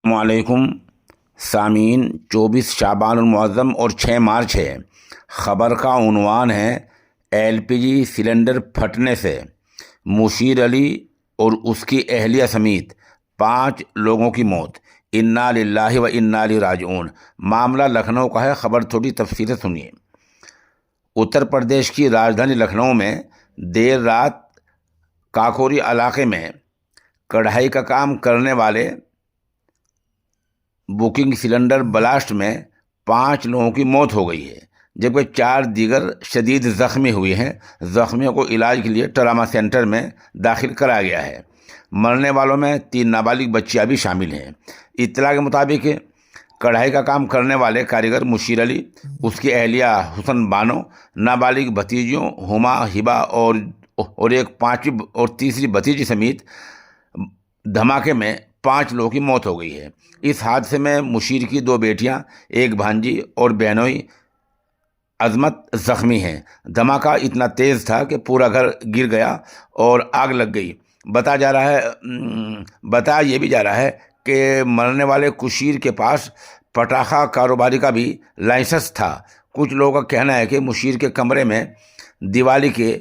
السلام علیکم سامعین، 24 شعبان المعظم اور 6 مارچ ہے۔ خبر کا عنوان ہے LPG سلنڈر پھٹنے سے مشیر علی اور اس کی اہلیہ سمیت 5 لوگوں کی موت، انا للہ و انا الیہ راجعون۔ معاملہ لکھنؤ کا ہے، خبر تھوڑی تفصیل سے سنیے۔ اتر پردیش کی راجدھانی لکھنؤ میں دیر رات کاکوری علاقے میں کڑھائی کا کام کرنے والے بکنگ سلنڈر بلاسٹ میں 5 لوگوں کی موت ہو گئی ہے، جبکہ 4 دیگر شدید زخمی ہوئے ہیں۔ زخمیوں کو علاج کے لیے ٹراما سینٹر میں داخل کرایا گیا ہے۔ مرنے والوں میں 3 نابالغ بچیاں بھی شامل ہیں۔ اطلاع کے مطابق کڑھائی کا کام کرنے والے کاریگر مشیر علی، اس کی اہلیہ حسن بانو، نابالغ بھتیجیوں ہما، ہبا اور ایک 5ویں اور تیسری بھتیجی سمیت دھماکے میں 5 لوگوں کی موت ہو گئی ہے۔ اس حادثے میں مشیر کی 2 بیٹیاں، ایک بھانجی اور بہنوئی عظمت زخمی ہیں۔ دھماکہ اتنا تیز تھا کہ پورا گھر گر گیا اور آگ لگ گئی۔ بتایا یہ بھی جا رہا ہے کہ مرنے والے کشیر کے پاس پٹاخہ کاروباری کا بھی لائسنس تھا۔ کچھ لوگوں کا کہنا ہے کہ مشیر کے کمرے میں دیوالی کے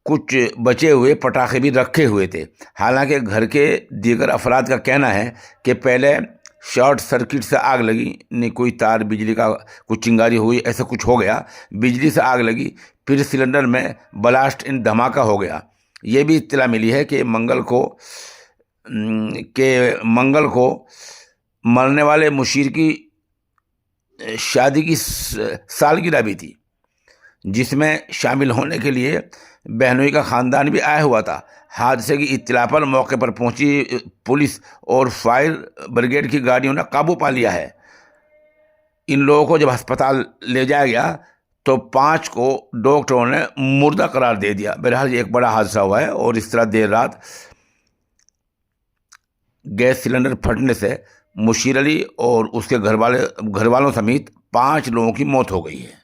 کچھ بچے ہوئے پٹاخے بھی رکھے ہوئے تھے۔ حالانکہ گھر کے دیگر افراد کا کہنا ہے کہ پہلے شارٹ سرکٹ سے آگ لگی، نہیں کوئی تار بجلی کا کچھ چنگاری ہوئی، ایسا کچھ ہو گیا، بجلی سے آگ لگی، پھر سلنڈر میں بلاسٹ دھماکہ ہو گیا۔ یہ بھی اطلاع ملی ہے کہ منگل کو مرنے والے مشیر کی شادی کی سالگرہ بھی تھی، جس میں شامل ہونے کے لیے بہنوئی کا خاندان بھی آیا ہوا تھا۔ حادثے کی اطلاع پر موقع پر پہنچی پولیس اور فائر بریگیڈ کی گاڑیوں نے قابو پا لیا ہے۔ ان لوگوں کو جب ہسپتال لے جایا گیا تو 5 کو ڈاکٹروں نے مردہ قرار دے دیا۔ بہرحال یہ ایک بڑا حادثہ ہوا ہے، اور اس طرح دیر رات گیس سلنڈر پھٹنے سے مشیر علی اور اس کے گھر والوں سمیت 5 لوگوں کی موت ہو گئی ہے۔